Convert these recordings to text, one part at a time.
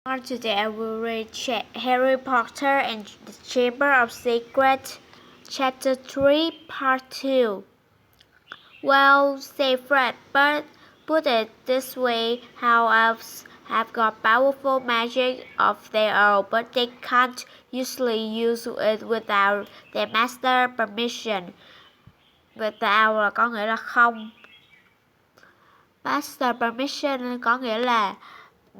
On today I will read Harry Potter and the Chamber of Secrets, Chapter 3, Part 2. Well, say Fred, but put it this way, how elves have got powerful magic of their own, but they can't usually use it without their master permission. Without là có nghĩa là không. Master permission có nghĩa là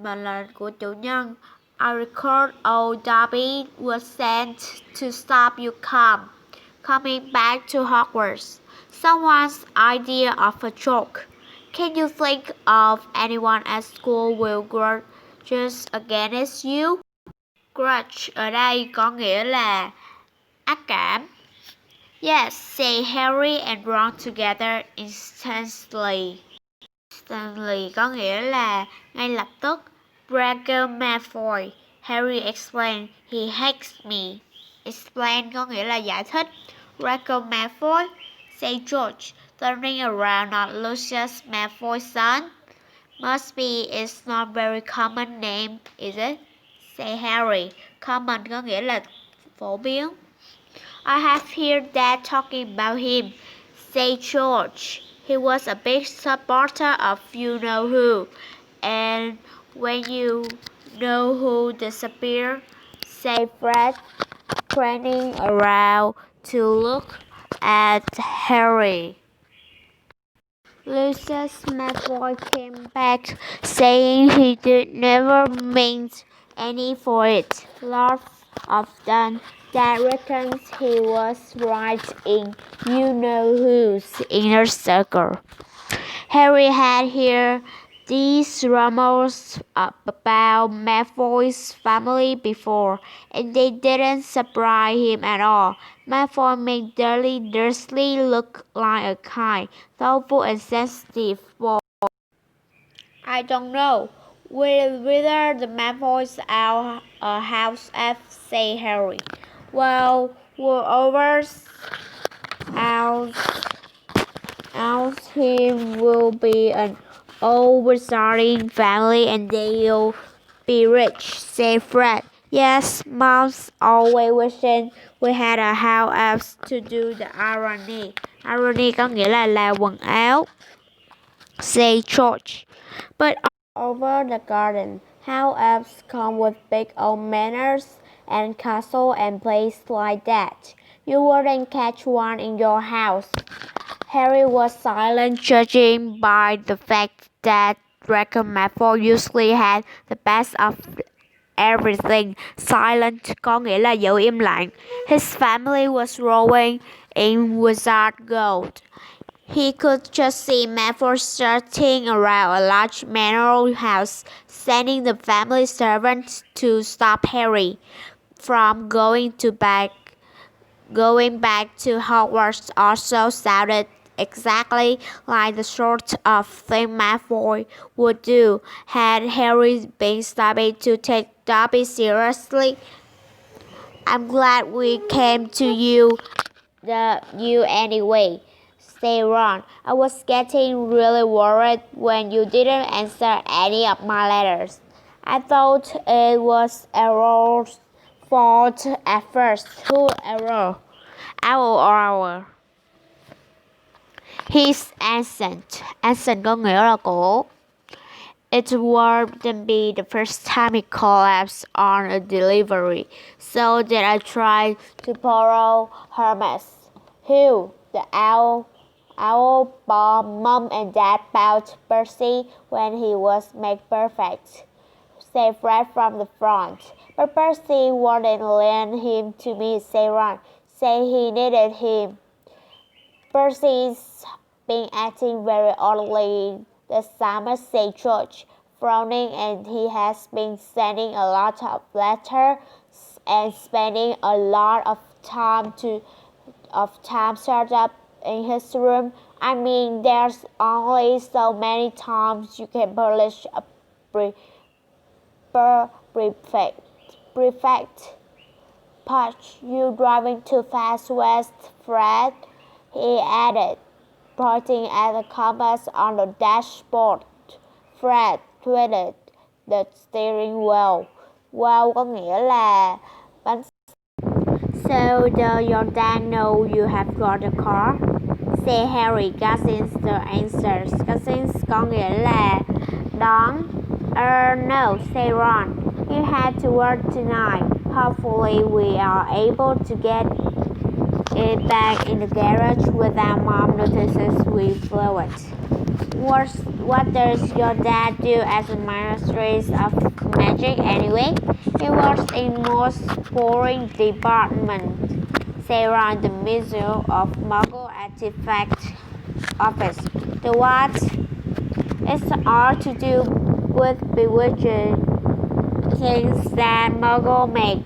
mệnh lệnh của chủ nhân. I record old Dobby was sent to stop you coming back to Hogwarts. Someone's idea of a joke. Can you think of anyone at school will grudge against you? Grudge ở đây có nghĩa là ác cảm. Yes, say Harry and Ron together instantly. Instantly có nghĩa là ngay lập tức. Draco Malfoy. Harry explained. He hates me. Explain có nghĩa là giải thích. Draco Malfoy. Say George. Turning around not Lucius Malfoy's son. Must be it's not very common name, is it? Say Harry. Common có nghĩa là phổ biến. I have heard Dad talking about him. Say George. He was a big supporter of you know who. And when you know who disappeared, say Fred, turning around to look at Harry. Lucius Malfoy came back, saying he did never meant any for it. Lord of Dun, Dad reckons he was right in you-know-who's inner circle. Harry had heard these rumors about Malfoy's family before, and they didn't surprise him at all. Malfoy made Dudley Dursley look like a kind, thoughtful and sensitive boy. I don't know whether the Malfoys are a house elf, say Harry. Well, we're over out him will be an old wizarding family and they'll be rich, say Fred. Yes, Mom's always wishing we had a house elves to do the irony. Irony có nghĩa là quần áo. Say George. But over the garden, house elves come with big old manors and castle and places like that. You wouldn't catch one in your house. Harry was silent, judging by the fact that Draco Malfoy usually had the best of everything. Silent có nghĩa là giữ im lặng. His family was rolling in wizard gold. He could just see Malfoy strutting around a large manor house, sending the family servants to stop Harry from going back to Hogwarts. Also sounded exactly like the sort of thing Malfoy would do had Harry been starting to take Dobby seriously. I'm glad we came to you anyway, said Ron. I was getting really worried when you didn't answer any of my letters. I thought it was Errol's fault at first. Who Errol? Our. His accent. Accent có nghĩa là cổ. It wouldn't be the first time he collapsed on a delivery, so that I tried to borrow Hermes. Who? The owl bomb Mom and Dad bought Percy when he was made perfect, said Fred from the front. But Percy wouldn't lend him to me, said Ron. Say he needed him. Percy's been acting very oddly this summer, said George, frowning, and he has been sending a lot of letters and spending a lot of time shut up in his room. I mean, there's only so many times you can polish a prefect. Patch, you driving too fast west, Fred, he added, pointing at the compass on the dashboard. Fred twisted the steering wheel. Wow có nghĩa là bánh. So does your dad know you have got a car? Say Harry. Cousins the answers. Cousins có nghĩa là đón. No, say Ron. You had to work tonight. Hopefully we are able to get it back in the garage without Mom notices we blew it. What does your dad do as a Ministry of Magic anyway? He works in most boring department. Say around the Museum of Muggle Artifact office. The what? It's all to do with bewitching things that Muggle made.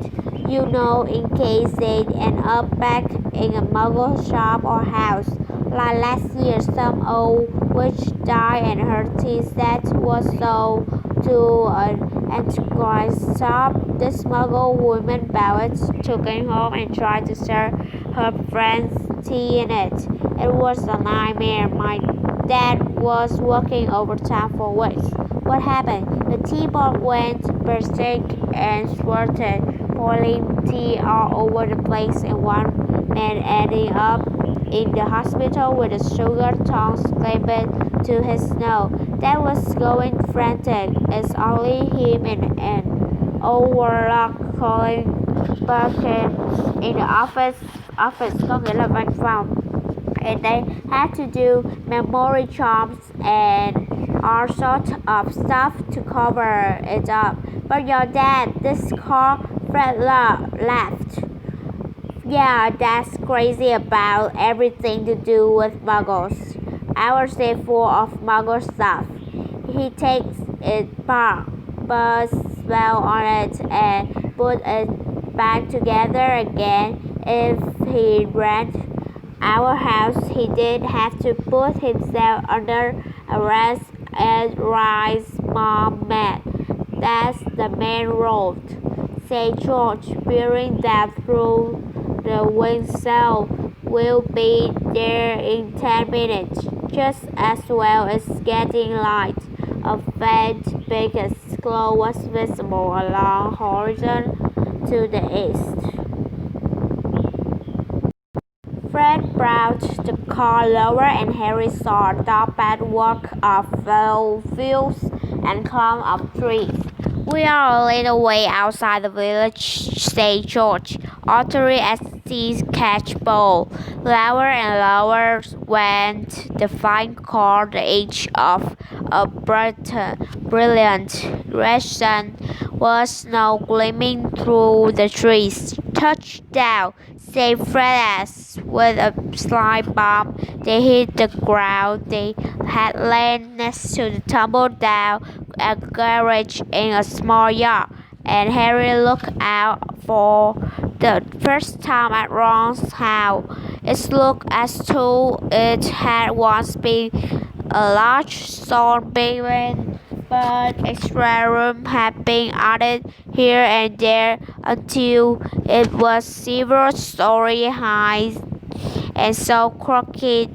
You know, in case they end up back in a Muggle shop or house. Like last year, some old witch died and her tea set was sold to an antiquarian shop. This Muggle woman bought it, took it home, and tried to stir her friend's tea in it. It was a nightmare. My dad was working overtime for weeks. What happened? The teapot went berserk and squirted boiling tea all over the place, and one man ended up in the hospital with a sugar tongue clamped to his nose. Dad was going frantic. It's only him and an old warlock calling Birkin in the office có nghĩa là văn phòng. And they had to do memory charms and all sorts of stuff to cover it up. But your dad, this car, Fred laughed. Yeah, that's crazy about everything to do with muggles. Ours is full of muggle stuff. He takes it apart, puts spell on it, and put it back together again. If he rent our house, he did have to put himself under arrest and rise Mom mad. That's the main road, said George, peering down through the windshield. We'll be there in 10 minutes. Just as well it's getting light. A faint beacon glow was visible along the horizon to the east. Fred brought the car lower and Harry saw a dark patchwork of fields and clumps of trees. We are a little way outside the village, said George, altering as the catch bowl. Lower and lower went the fine car, the edge of a brilliant red sun was now gleaming through the trees. Touchdown, said Fred as, with a slight bump, they hit the ground. They had lain next to the tumbled down a garage in a small yard, and Harry looked out for the first time at Ron's house. It looked as though it had once been a large stone building, but extra room had been added here and there until it was several stories high and so crooked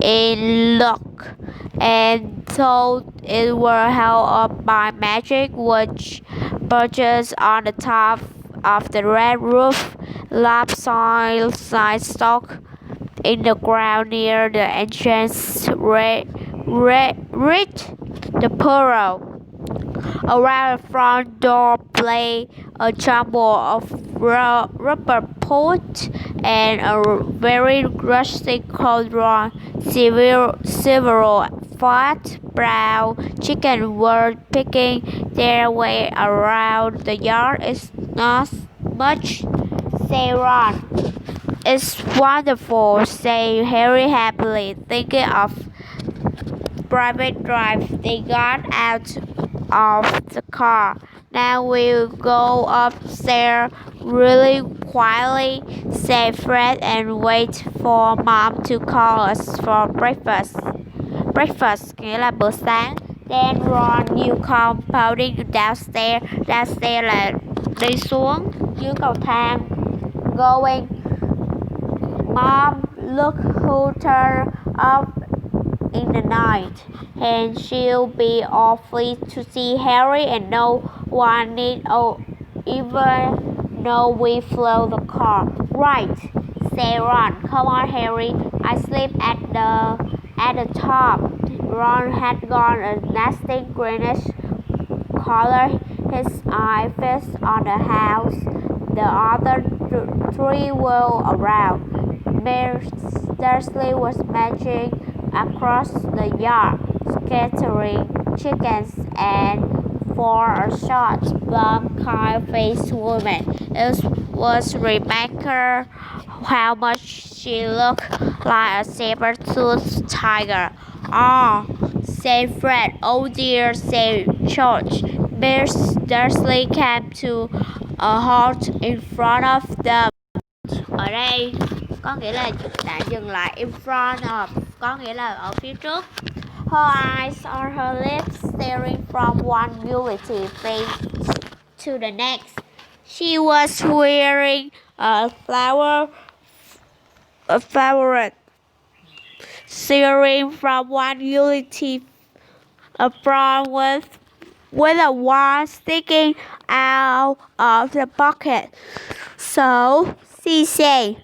in look, and thought it were held up by magic, which perches on the top of the red roof, lopsided stuck in the ground near the entrance, read the pearl. Around the front door played a jumble of rubber pots and a very rusty cauldron. Several fat brown chickens were picking their way around the yard. It's not much, said Ron. It's wonderful, said Harry happily, thinking of private drive. They got out of the car. Now we'll go upstairs really quietly, said Fred, and wait for Mom to call us for breakfast. Breakfast nghĩa là bữa sáng. Then Ron, you come pouting downstairs. Downstairs là đi xuống dưới cầu thang. Going. Mom, look who turned up in the night, and she'll be awfully to see Harry and know one need even know we flew the car. Right, said Ron. Come on, Harry. I sleep at the top. Ron had gone a nasty greenish color. His eye fixed on the house. The other three were around. Mayor Dursley was marching across the yard, scattering chickens and for a short, blonde, kind-faced woman. It was Rebecca. How much she looked like a saber-toothed tiger. Ah, said Fred. Oh dear, said George. Miss Dursley came to a halt in front of them. Ở đây có nghĩa là đã dừng lại in front of, có nghĩa là ở phía trước. Her eyes on her lips staring from one guilty face to the next. She was wearing a favorite staring from one guilty front with a wand sticking out of the pocket. So she said,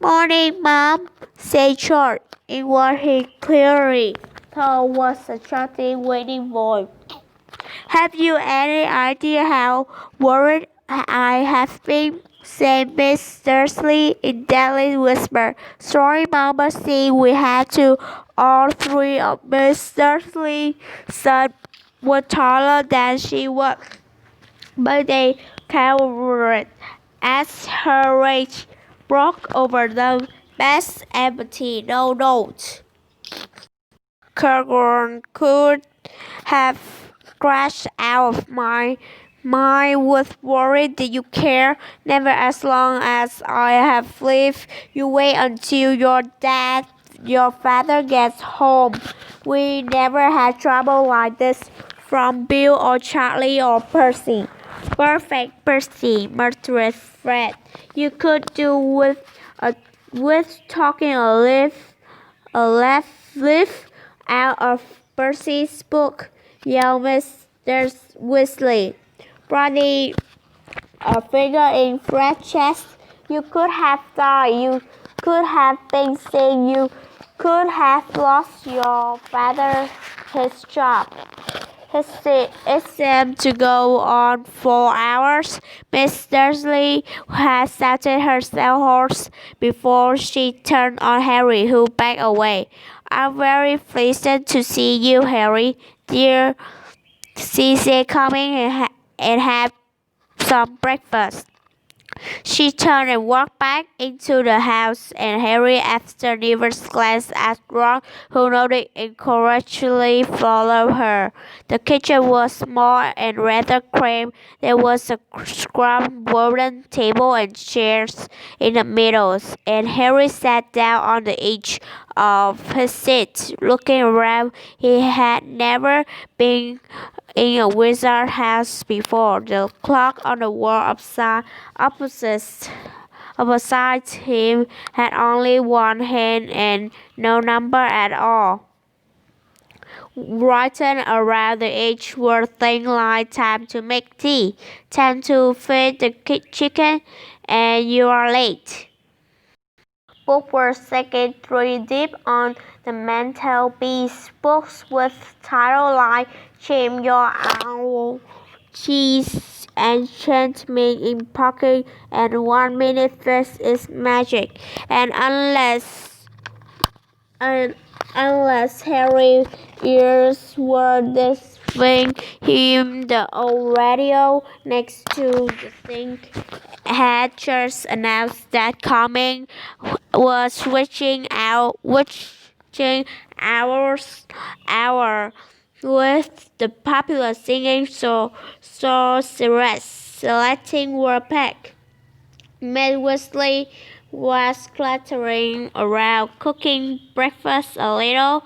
"Morning, Mom," said George, in what he clearly thought was a shouting, winning voice. "Have you any idea how worried I have been?" said Miss Dursley in deadly whisper. "Sorry, Mama, see, we had to." All three of Miss Dursley's sons were taller than she was, but they cowered as her rage broke over them. Bess and Betty, no note. Kirkland could have crashed out of my mind with worry. Do you care? Never as long as I have lived. You wait until your father gets home. We never had trouble like this from Bill or Charlie or Percy. Perfect, Percy, murmured Fred. You could do with talking a leaf out of Percy's book, yelled Mr. Weasley, running a finger in Fred's chest. You could have died. You could have been sick. You could have lost your father his job. It seemed to go on for hours. Miss Dursley had settled herself hoarse before she turned on Harry, who backed away. "I'm very pleased to see you, Harry, dear," she said. "Come in and have some breakfast." She turned and walked back into the house, and Harry, after nervous glance at Ron, who nodded encouragingly, followed her. The kitchen was small and rather cramped. There was a scrubbed wooden table and chairs in the middle, and Harry sat down on the edge of his seat, looking around. He had never been in a wizard house before. The clock on the wall opposite him had only one hand and no number at all. Written around the edge were things like "Time to make tea," "Time to feed the chicken," and "You are late." Books were stacked 3 deep on the mantelpiece. Books with titles like "Tame Your Owl," "Cheese Enchantment in Pocket," and "1 Minute Fix is Magic." And unless Harry's ears were deceiving him, the old radio next to the sink had just announced that coming was switching hour with the popular singing sorceress selecting word pack. Miss Weasley was clattering around, cooking breakfast a little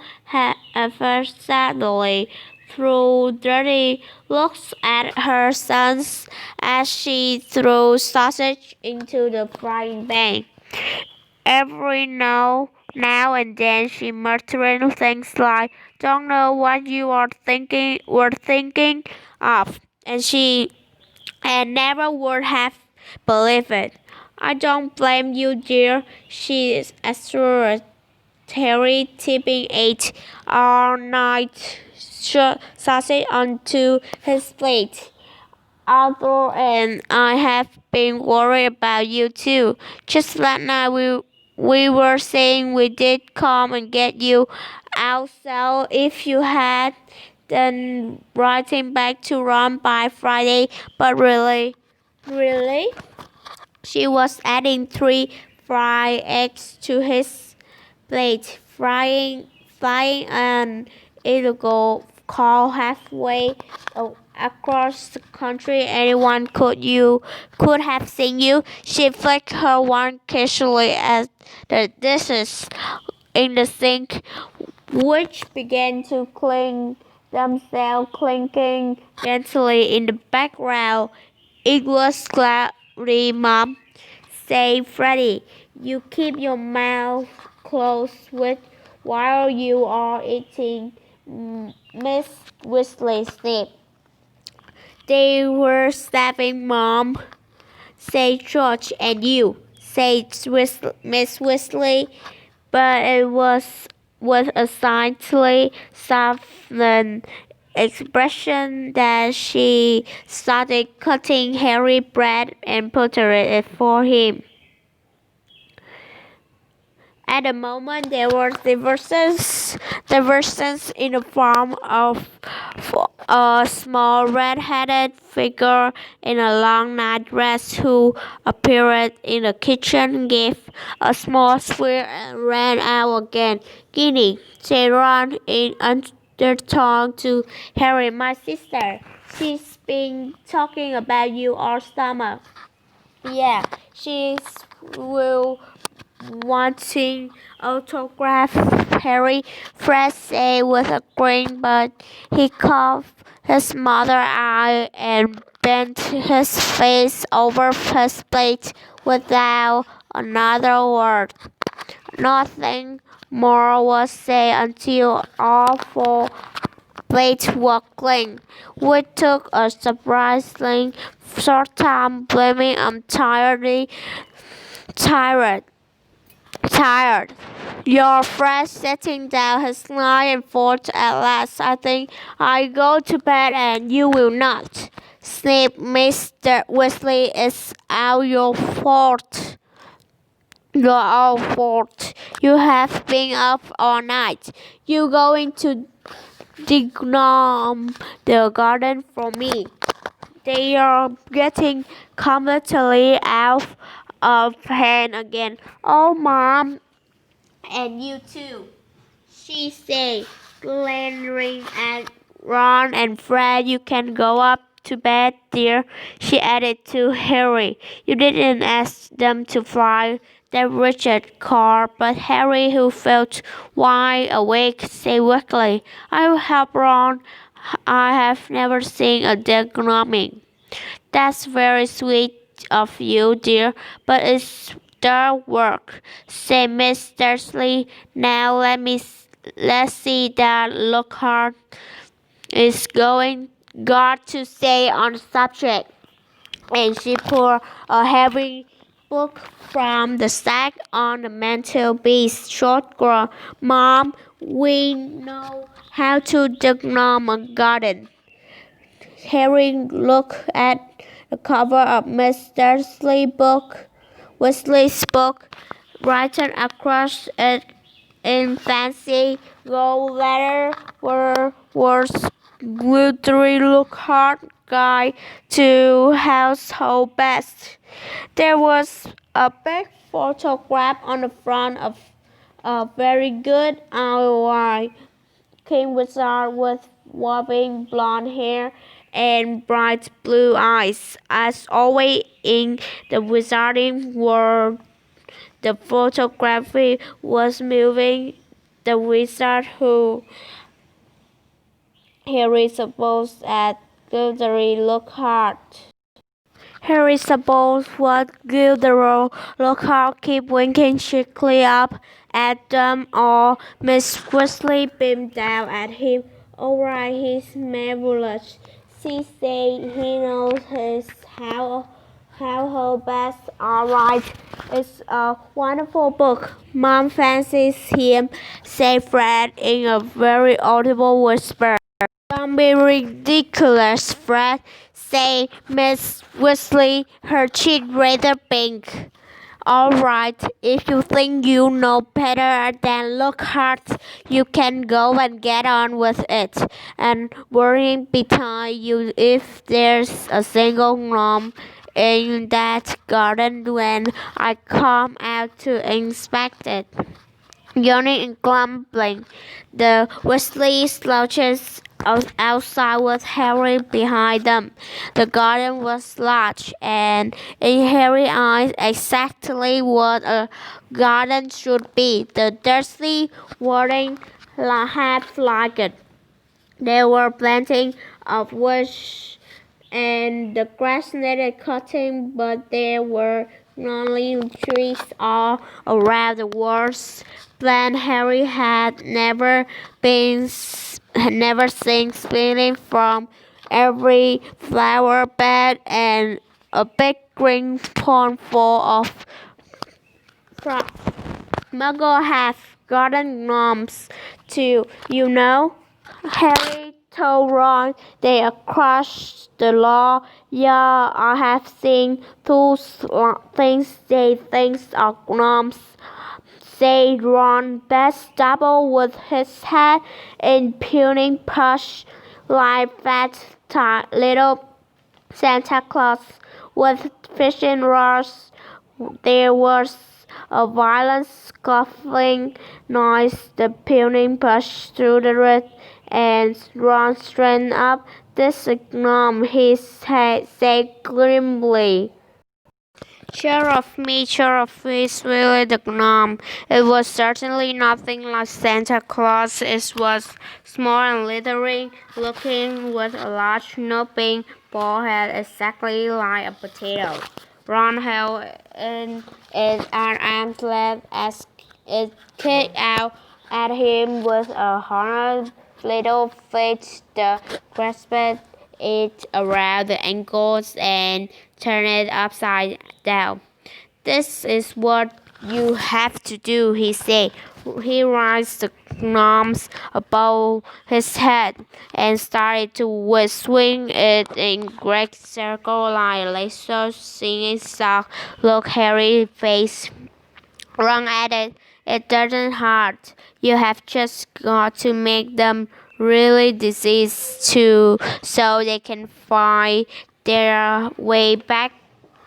haphazardly, threw dirty looks at her sons as she threw sausage into the frying pan. Every now and then she muttered things like, "Don't know what you are thinking of," and she and never would have believed it. I don't blame you, dear, she assured Harry, tipping ate all night sausage onto his plate. Arthur and I have been worried about you too. Just last night we were saying we did come and get you out, so if you had then writing back to Ron by Friday, but really? She was adding 3 fried eggs to his plate, flying an illegal call halfway across the country. Anyone could have seen you. She flicked her wand casually at the dishes in the sink, which began to clink themselves, clinking gently in the background. It was cloudy, Mom, said Freddie. You keep your mouth closed while you are eating. Miss Weasley sniffed. They were starving, Mom, said George. And you, said Miss Weasley. But it was with a slightly softened expression that she started cutting Harry bread and putting it for him. At the moment, there were diversions in the form of a small red-headed figure in a long nightdress who appeared in the kitchen, gave a small squeal, and ran out again. Ginny, said Ron in undertone to Harry, my sister. She's been talking about you all summer. Yeah, she's will wanting autograph, Harry. Fred said with a grin, but he caught his mother's eye and bent his face over his plate without another word. Nothing more was said until all 4 plates were clean. We took a surprisingly short time, blaming I'm tired. Your friend setting down his knife and fork at last. I think I go to bed and you will not. Sniffed Mr. Weasley. It's all your fault. Your own fault. You have been up all night. You going to degnome the garden for me. They are getting completely out of hand again. Oh, Mom, and you too, she said, glaring at Ron and Fred. You can go up to bed, dear, she added to Harry. You didn't ask them to fly that wretched car, but Harry, who felt wide awake, said weakly, I will help Ron. I have never seen a dead gloaming. That's very sweet of you, dear, but it's dark work, said Miss Dursley. Now let's see that Lockhart is got to say on the subject. And she pulled a heavy book from the stack on the mantelpiece. Short girl, Mom, we know how to degnome a garden. Harry looked at the cover of Miss Dursley's book, written across it in fancy gold letter were words glittery Lockhart Guide to Household Pets. There was a big photograph on the front of a very good ROI King Wizard with waving blonde hair and bright blue eyes. As always in the wizarding world, the photography was moving. The wizard who Harry supposed at Gilderoy Lockhart. Harry supposed what Gilderoy Lockhart keep winking cheekily up at them, or Miss Weasley beamed down at him. All right, he's marvelous, She said he knows his household best. All right, it's a wonderful book. Mom fancies him, said Fred in a very audible whisper. Don't be ridiculous, Fred, said Miss Weasley, her cheek rather pink. All right, if you think you know better than Lockhart, you can go and get on with it, and worrying betide you if there's a single gnome in that garden when I come out to inspect it. Yawning and grumbling, the Weasley slouches outside with Harry behind them. The garden was large, and in Harry's eyes exactly what a garden should be. The Dursley weren't half like it. There were plenty of weeds and the grass needed cutting, but there were lonely trees all around the walls. Plant Harry had never seen spilling from every flower bed and a big green pond full of frogs. Muggle have garden gnomes too, you know. Harry told Ron they across the law. Yeah, I have seen those things they think are gnomes, said Ron. Best double with his head in puny plush like that little Santa Claus with fishing rods. There was a violent scuffling noise. The puny pushed through the red and Ron straightened up. This is gnome, he said grimly. Sure of me, is really the gnome. It was certainly nothing like Santa Claus. It was small and leathery looking with a large knobby bald head exactly like a potato. Ron held in it at arm's length as it kicked out at him with a horrid little fist. The grasped it around the ankles and turned it upside down. This is what you have to do, he said. He raised the gnomes above his head and started to swing it in great circle like a laser singing song. Look, Harry face wrong at it. It doesn't hurt. You have just got to make them really diseased too, so they can find their way back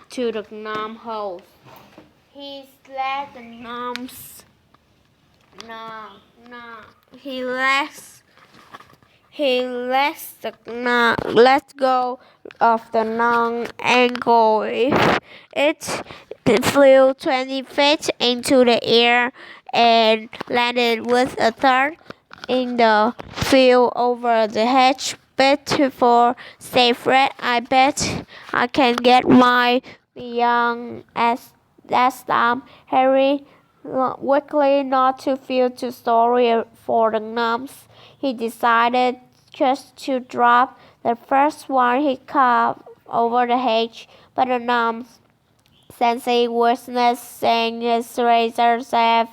to the gnome hole. He let the gnomes. No, no. Let go of the long ankle. If it flew 20 feet into the air and landed with a thud in the field over the hedge. Beautiful, said Fred. I bet I can get my young as that time. Harry quickly not to feel too sorry for the gnomes. He decided just to drop the first one he caught over the hedge, but the gnomes, sensing worseness, sank his razor-sharp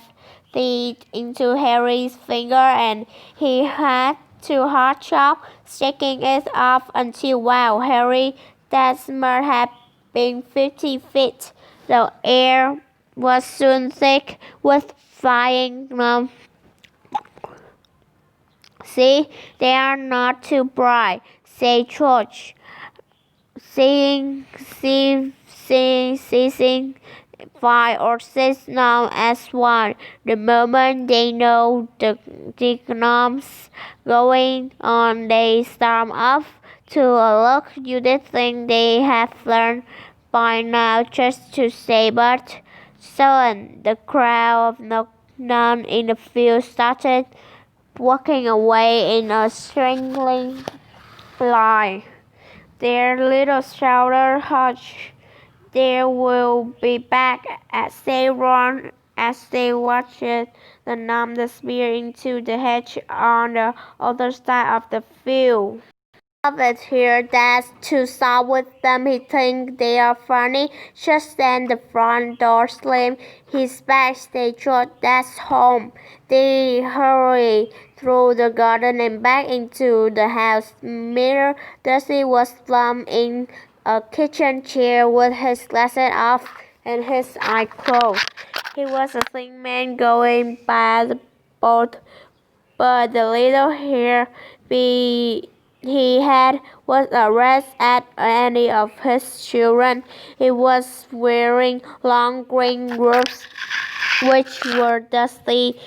teeth into Harry's finger, and he had to hard chop, shaking it off until wow, Harry, that must have been 50 feet. The air was soon thick with flying gnomes. See, they are not too bright, said George, seizing 5 or 6 now as one. The moment they know the gnomes going on, they storm off. To a look, you'd think they have learned by now just to say but. Soon, the crowd of gnomes in the field started walking away in a strangling line. Their little shoulder hush. They will be back, said Ron as they watched the gnome disappear into the hedge on the other side of the field. It here that's to start with them. He think they are funny. Just then the front door slammed. He's back. They thought that's home. They hurry through the garden and back into the house. Mr. Darcy was plump in a kitchen chair with his glasses off and his eyes closed. He was a thin man going by the boat, but the little hair he had was a red as any of his children. He was wearing long green robes, which were dusty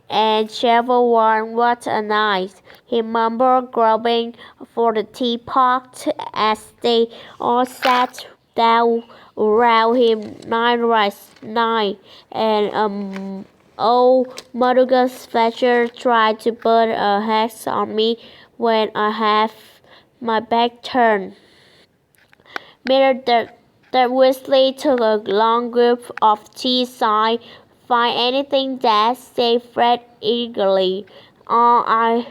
and travel-worn. What a night! He mumbled, grubbing for the teapot as they all sat down around him. Nine rice, nine, and old Madagascar Fletcher tried to put a hex on me when I have my back turned. Mr. Weasley took a long gulp of tea, sighed. Find anything that said Fred eagerly. All I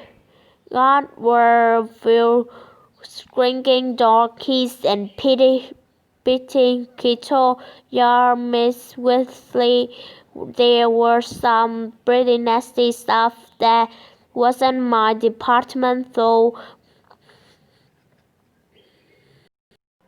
got were few squeaking door keys and beating kettle. Miss Weasley. There was some pretty nasty stuff that wasn't my department, though.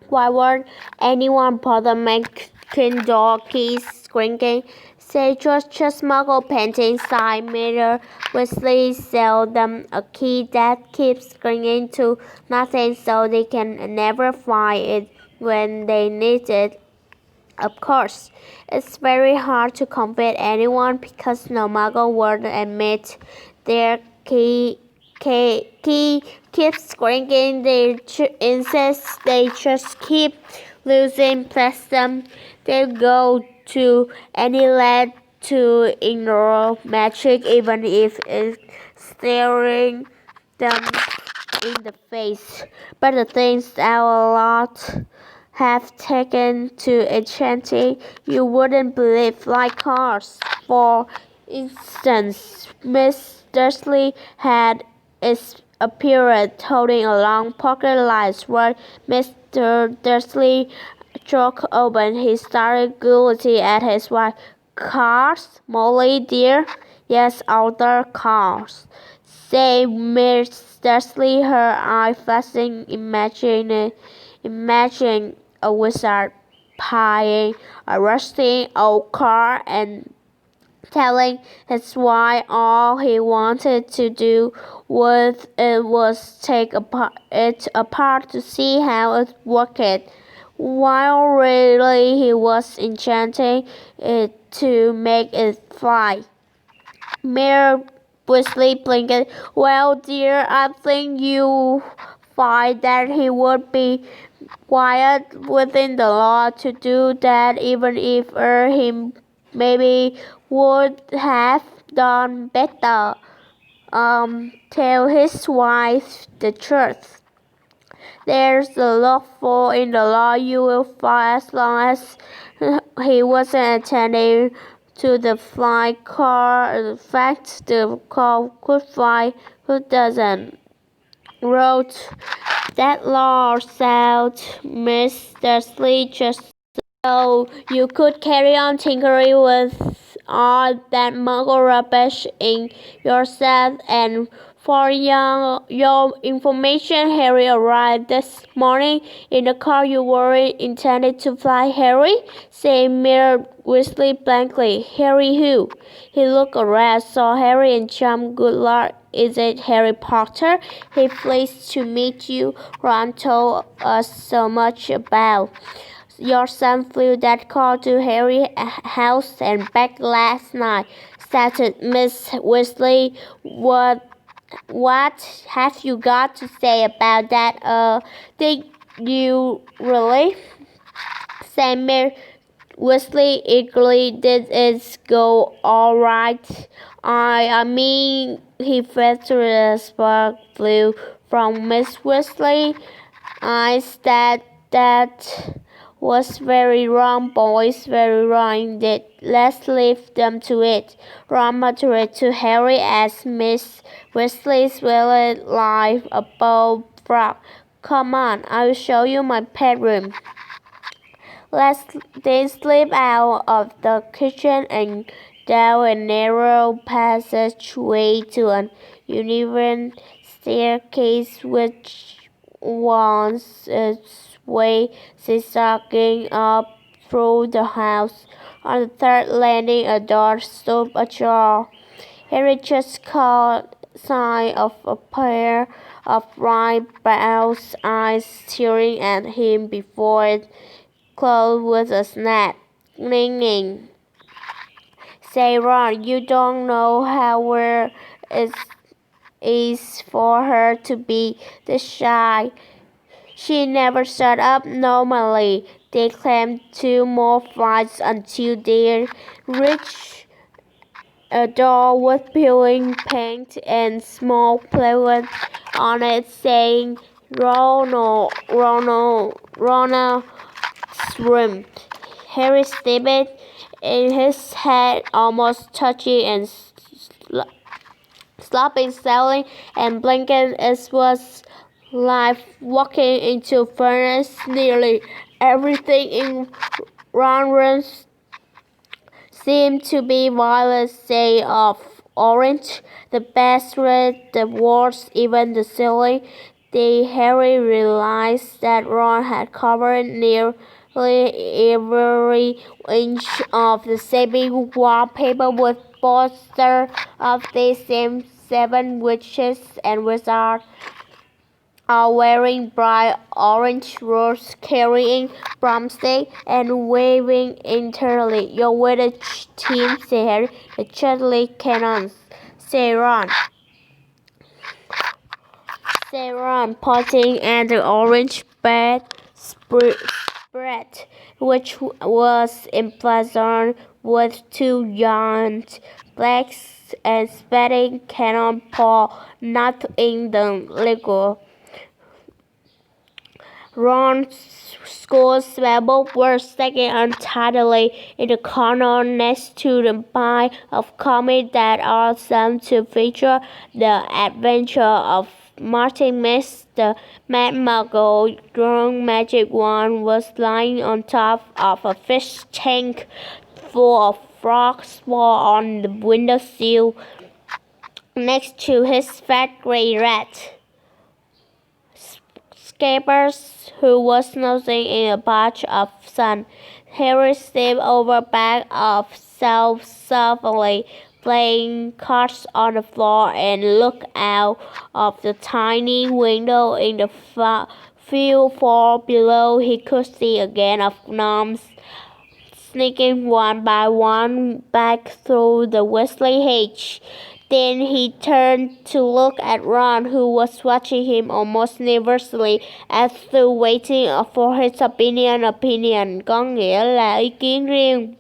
Why weren't anyone bother making door keys squeaking? Say just muggle painting side mirror. Weasley sell them a key that keeps squeaking to nothing so they can never find it when they need it. Of course, it's very hard to convince anyone because no muggle would admit their key keeps squeaking. They insist they just keep losing. Bless them. They go to any length to ignore magic even if it's staring them in the face. But the things that a lot have taken to enchanting you wouldn't believe, like cars. For instance, Miss Dursley had appeared holding a long pocket-sized sword. Mr. Dursley broke open. He started guilty at his wife. Cars, Molly dear? Yes, other cars. Say, Miss Dursley, her eye flashing, imagine a wizard buying a rusty old car and telling his wife all he wanted to do with it was take it apart to see how it worked, while really he was enchanting it to make it fly. Mayor Weasley blinked. Well, dear, I think you find that he would be quite within the law to do that, even if he maybe would have done better. Tell his wife the truth. There's a loophole in the law you will find as long as he wasn't attending to the fly car. In fact, the car could fly. Who doesn't? Wrote that law out, Miss Dursley, just so you could carry on tinkering with all that muggle rubbish in yourself. And for your information, Harry arrived this morning in the car you were intended to fly. Harry? Said Mr. Weasley blankly. Harry who? He looked around, saw Harry and jumped. Good Lord, is it Harry Potter? He pleased to meet you. Ron told us so much about. Your son flew that car to Harry's house and back last night, said Miss Weasley. What have you got to say about that? Did you really? Said Weasley eagerly. Did it go all right? I mean, he felt the spark flew from Miss Weasley. I said that was very wrong, boys, very wrong indeed. Let's leave them to it. Ron muttered to Harry as Miss Weasley's wheeled like a bullfrog. Come on, I'll show you my bedroom. They slip out of the kitchen and down a narrow passageway to an uneven staircase which was its way zigzagging up through the house. On the third landing, a door stood ajar. Harry just caught sight of a pair of bright brown eyes staring at him before it closed with a snap. Ringing. Say, Ron, you don't know how rare it is for her to be this shy. She never shut up normally. They climbed 2 more flights until they reached a door with peeling paint and small plaques on it saying Ronald's room. Harry stepped in his head, almost touching and slopping, selling and blinking. It was like walking into a furnace. Nearly everything in Ron's room seemed to be violet shade of orange. The beds, red, the walls, even the ceiling. Harry realized that Ron had covered nearly every inch of the same wallpaper with posters of the same 7 witches and wizards, all wearing bright orange robes, carrying broomsticks, and waving entirely. Your village team, said Harry. The Chudley Cannons, said Ron. Pointing at the orange bed spread, which was emblazoned with 2 giant black and spitting cannonball not in the Lego. Ron's school spellbook were sticking untidily in the corner next to the pile of comics that are some to feature the adventure of Martin Mist. The Mad Muggle Drunk Magic Wand was lying on top of a fish tank full of frog spawn on the windowsill next to his fat grey rat. Scabbers, who was nosing in a patch of sun. Harry stepped over back of himself softly, playing cards on the floor, and looked out of the tiny window in the field far below. He could see a gang of gnomes sneaking one by one back through the Weasley hedge. Then he turned to look at Ron, who was watching him almost nervously, as though waiting for his opinion. Có nghĩa là ý kiến riêng.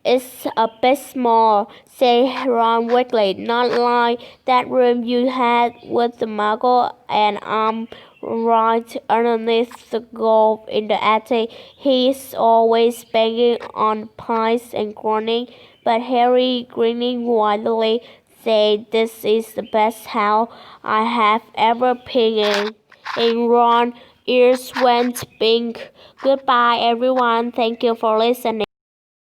It's a bit small, said Ron weakly. Not like that room you had with the Muggle, and I'm right underneath the golf in the attic. He's always banging on pipes and groaning. But Harry, grinning widely, said, "This is the best house I have ever been in." And Ron's ears went pink. Goodbye, everyone. Thank you for listening.